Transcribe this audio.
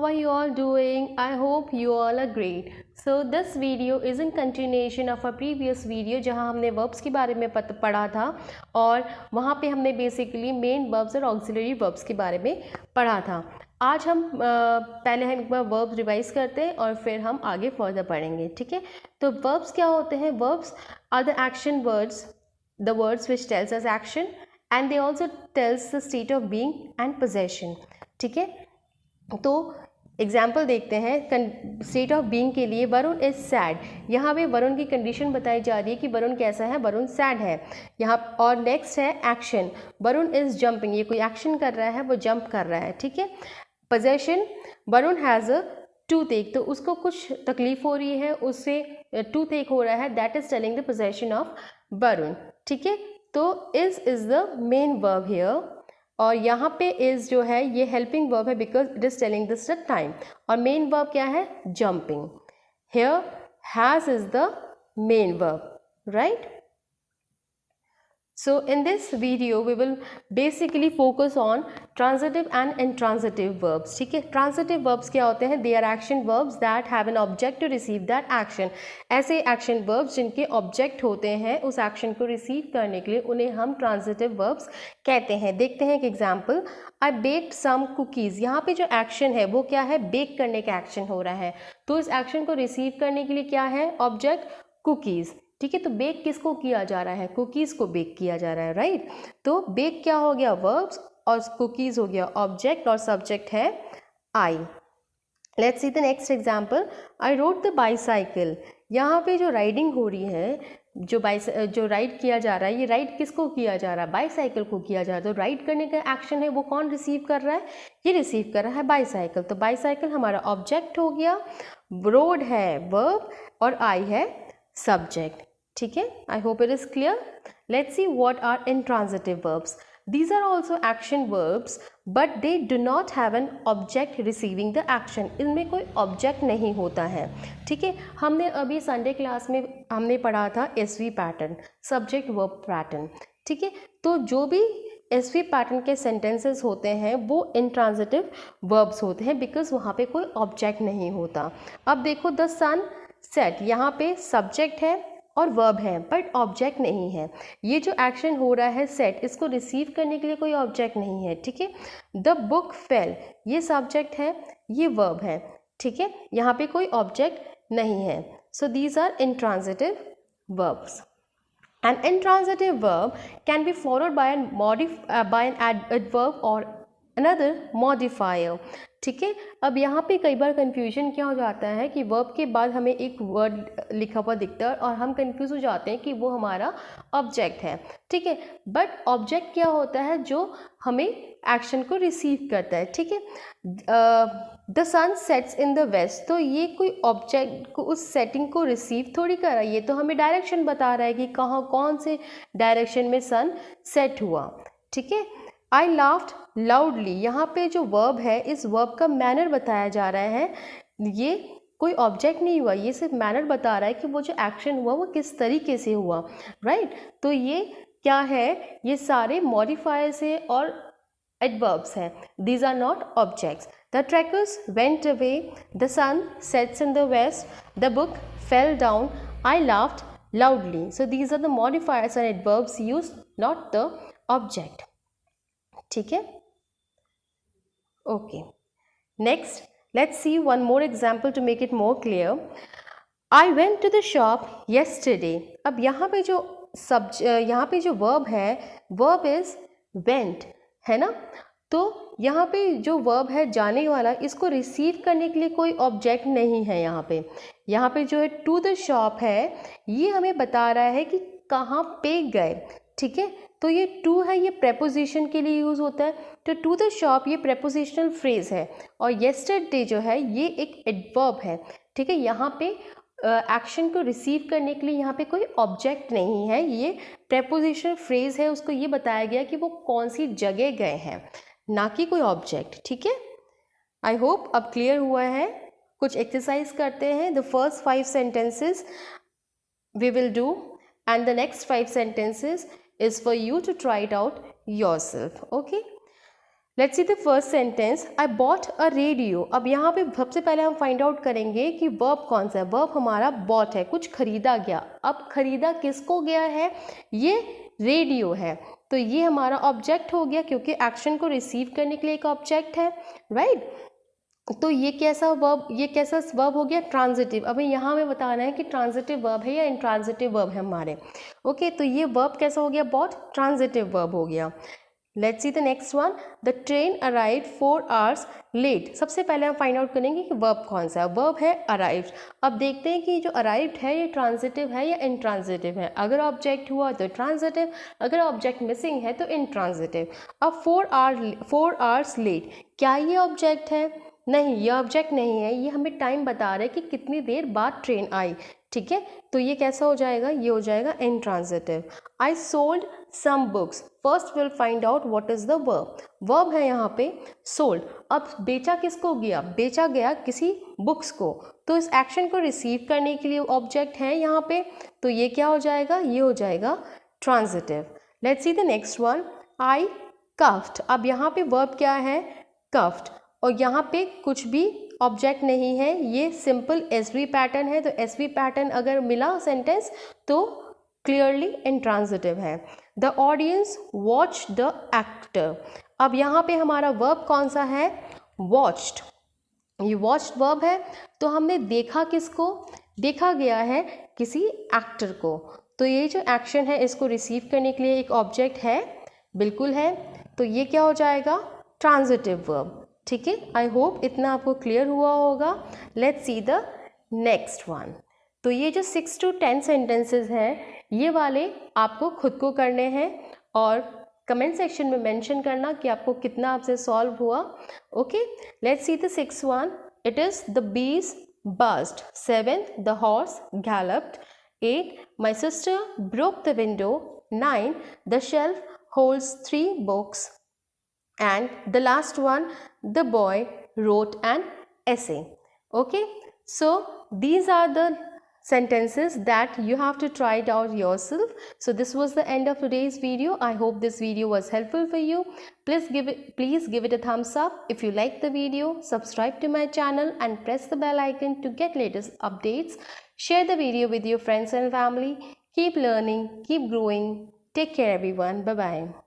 are you all doing? I hope you all are great. So this video is in continuation of our previous video जहाँ हमने verbs के बारे में पढ़ा था और वहाँ पे हमने basically main verbs और auxiliary verbs के बारे में पढ़ा था। आज हम पहले हम एक बार verbs रिवाइज करते हैं और फिर हम आगे फर्दर पढ़ेंगे, ठीक है। तो verbs क्या होते हैं? Verbs are the action words, the words which tells us action and they also tells the state of being and possession, ठीक है। तो एग्जाम्पल देखते हैं। स्टेट ऑफ बीइंग के लिए वरुण इज सैड, यहाँ पे वरुण की कंडीशन बताई जा रही है कि वरुण कैसा है, वरुण सैड है यहाँ। और नेक्स्ट है एक्शन, वरुण इज जंपिंग, ये कोई एक्शन कर रहा है, वो जंप कर रहा है, ठीक है। Possession, Varun has a tooth एक, तो उसको कुछ तकलीफ हो रही है, उससे टूथ एक हो रहा है, that is telling the possession of Varun, ठीक है। तो is the main verb here और यहाँ पे इज जो है ये हेल्पिंग वर्ब है because it is telling this the time. और मेन वर्ब क्या है? Jumping. Here has is the main verb, right. So in this video we will basically focus on transitive and intransitive verbs, ठीक है। transitive verbs क्या होते हैं? They are action verbs that have an object to receive that action। ऐसे action verbs जिनके object होते हैं उस action को receive करने के लिए उन्हें हम transitive verbs कहते हैं। देखते हैं एक example, I baked some cookies। यहाँ पे जो action है वो क्या है? bake करने का action हो रहा है, तो इस action को receive करने के लिए क्या है? object cookies, ठीक है। तो बेक किसको किया जा रहा है? कुकीज़ को बेक किया जा रहा है, राइट। तो बेक क्या हो गया? वर्ब्स, और कुकीज़ हो गया ऑब्जेक्ट, और सब्जेक्ट है I. Let's see the next example, I rode the bicycle. यहाँ पे जो राइडिंग हो रही है, जो राइड किया जा रहा है, ये राइड किसको किया जा रहा है? बाईसाइकिल को किया जा रहा है। तो राइड करने का एक्शन है वो कौन रिसीव कर रहा है? ये रिसीव कर रहा है बाईसाइकिल। तो बाईसाइकिल हमारा ऑब्जेक्ट हो गया, रोड है वर्ब और आई है सब्जेक्ट, ठीक है। I hope it is clear. Let's see what are intransitive verbs. These are also action verbs but they do not have an object receiving the action। इनमें कोई ऑब्जेक्ट नहीं होता है, ठीक है। हमने अभी संडे क्लास में हमने पढ़ा था SV pattern, subject verb pattern, ठीक है। तो जो भी SV पैटर्न के सेंटेंसेस होते हैं वो intransitive verbs होते हैं बिकॉज वहाँ पे कोई ऑब्जेक्ट नहीं होता। अब देखो द सन सेट, यहाँ पे सब्जेक्ट है और वर्ब है बट ऑब्जेक्ट नहीं है। ये जो एक्शन हो रहा है सेट, इसको रिसीव करने के लिए कोई ऑब्जेक्ट नहीं है, ठीक है। द बुक फेल, ये सब्जेक्ट है, ये वर्ब है, ठीक है। यहाँ पे कोई ऑब्जेक्ट नहीं है। So these are intransitive verbs। An intransitive verb can be followed by an adverb or another modifier, ठीक है। अब यहाँ पे कई बार कंफ्यूजन क्या हो जाता है कि वर्ब के बाद हमें एक वर्ड लिखा हुआ दिखता है और हम कंफ्यूज हो जाते हैं कि वो हमारा ऑब्जेक्ट है, ठीक है। बट ऑब्जेक्ट क्या होता है? जो हमें एक्शन को रिसीव करता है, ठीक है। The sun sets in the west, तो ये कोई ऑब्जेक्ट को उस सेटिंग को रिसीव थोड़ी कर रहा है, ये तो हमें डायरेक्शन बता रहा है कि कहाँ कौन से डायरेक्शन में सन सेट हुआ, ठीक है। आई लाफ्ड लाउडली, यहाँ पे जो वर्ब है इस वर्ब का मैनर बताया जा रहा है, ये कोई ऑब्जेक्ट नहीं हुआ, ये सिर्फ मैनर बता रहा है कि वो जो एक्शन हुआ वो किस तरीके से हुआ, राइट। तो ये क्या है? ये सारे मॉडिफायर्स है और एडवर्ब्स हैं, these are not objects. The trackers went away, the sun sets in the west, the book fell down, I laughed loudly. So these are the modifiers and adverbs use, not the object, ठीक है। Okay, next let's see one more example to make it more clear. I went to the shop yesterday. अब यहाँ पे जो verb है, verb is went, है ना। तो यहाँ पे जो वर्ब है जाने वाला, इसको रिसीव करने के लिए कोई ऑब्जेक्ट नहीं है। यहाँ पे जो है टू द शॉप है, ये हमें बता रहा है कि कहाँ पे गए, ठीक है। तो ये टू है, ये प्रेपोजिशन के लिए यूज़ होता है। तो टू द शॉप ये प्रेपोजिशनल फ्रेज है और येस्टरडे जो है ये एक एडवर्ब है, ठीक है। यहाँ पे एक्शन को रिसीव करने के लिए यहाँ पे कोई ऑब्जेक्ट नहीं है, ये प्रेपोजिशनल फ्रेज है, उसको ये बताया गया कि वो कौन सी जगह गए हैं, ना कि कोई ऑब्जेक्ट, ठीक है। आई होप अब क्लियर हुआ है। कुछ एक्सरसाइज करते हैं। The first 5 sentences we will do and the next 5 sentences is for you to try it out yourself, okay। Let's see the first sentence, I bought a radio. अब यहाँ पे सबसे पहले हम फाइंड आउट करेंगे कि वर्ब कौन सा है। वर्ब हमारा बॉट है, कुछ खरीदा गया। अब खरीदा किसको गया है, ये रेडियो है, तो ये हमारा ऑब्जेक्ट हो गया, क्योंकि एक्शन को रिसीव करने के लिए एक ऑब्जेक्ट है, राइट। तो ये कैसा वर्ब हो गया, ट्रांजिटिव। अभी यहाँ हमें बताना है कि ट्रांजिटिव वर्ब है या इंट्रांजिटिव वर्ब है हमारे। ओके, तो ये वर्ब कैसा हो गया, बॉट, ट्रांजिटिव वर्ब हो गया। Let's see the next one, the train arrived 4 hours late. सबसे पहले हम फाइंड आउट करेंगे कि वर्ब कौन सा है। वर्ब है अराइव्ड। अब देखते हैं कि जो अराइव्ड है ये ट्रांजिटिव है या इंट्रांजिटिव है। अगर ऑब्जेक्ट हुआ तो ट्रांजिटिव, अगर ऑब्जेक्ट मिसिंग है तो इंट्रांजिटिव। अब 4 hours लेट, क्या ये ऑब्जेक्ट है, नहीं ये ऑब्जेक्ट नहीं है, ये हमें टाइम बता रहा है कि कितनी देर बाद ट्रेन आई, ठीक है। तो ये कैसा हो जाएगा, ये हो जाएगा intransitive. I sold some books, first will find out what is the verb. Verb है यहाँ पे सोल्ड। अब बेचा किसको गया, बेचा गया किसी बुक्स को, तो इस एक्शन को रिसीव करने के लिए ऑब्जेक्ट है यहाँ पे, तो ये क्या हो जाएगा, ये हो जाएगा transitive. Let's see the next one, I cuffed. अब यहाँ पे वर्ब क्या है, कफ्ड, और यहाँ पे कुछ भी ऑब्जेक्ट नहीं है, ये सिंपल एसवी पैटर्न है। तो एसवी पैटर्न अगर मिला सेंटेंस तो क्लियरली इंट्रांजिटिव है। The audience watch the actor. अब यहाँ पे हमारा वर्ब कौन सा है, वॉच्ड। ये वॉच्ड वर्ब है, तो हमने देखा किसको, देखा गया है किसी एक्टर को। तो ये जो एक्शन है इसको रिसीव करने के लिए एक ऑब्जेक्ट है, बिल्कुल है, तो ये क्या हो जाएगा, ट्रांजिटिव वर्ब, ठीक है। आई होप इतना आपको क्लियर हुआ होगा। Let's see the next one. तो ये जो 6 to 10 सेंटेंसेस हैं ये वाले आपको खुद को करने हैं और कमेंट सेक्शन में मेंशन करना कि आपको कितना आपसे सॉल्व हुआ। Okay, let's see the 6th one. It is the bees buzzed, 7 the horse galloped, 8 my sister broke the window, 9 the shelf holds 3 books, and the last one, the boy wrote an essay. Okay, so these are the sentences that you have to try it out yourself. So this was the end of today's video. I hope this video was helpful for you. Please give it a thumbs up if you like the video. Subscribe to my channel and press the bell icon to get latest updates. Share the video with your friends and family. Keep learning, keep growing. Take care everyone. Bye bye.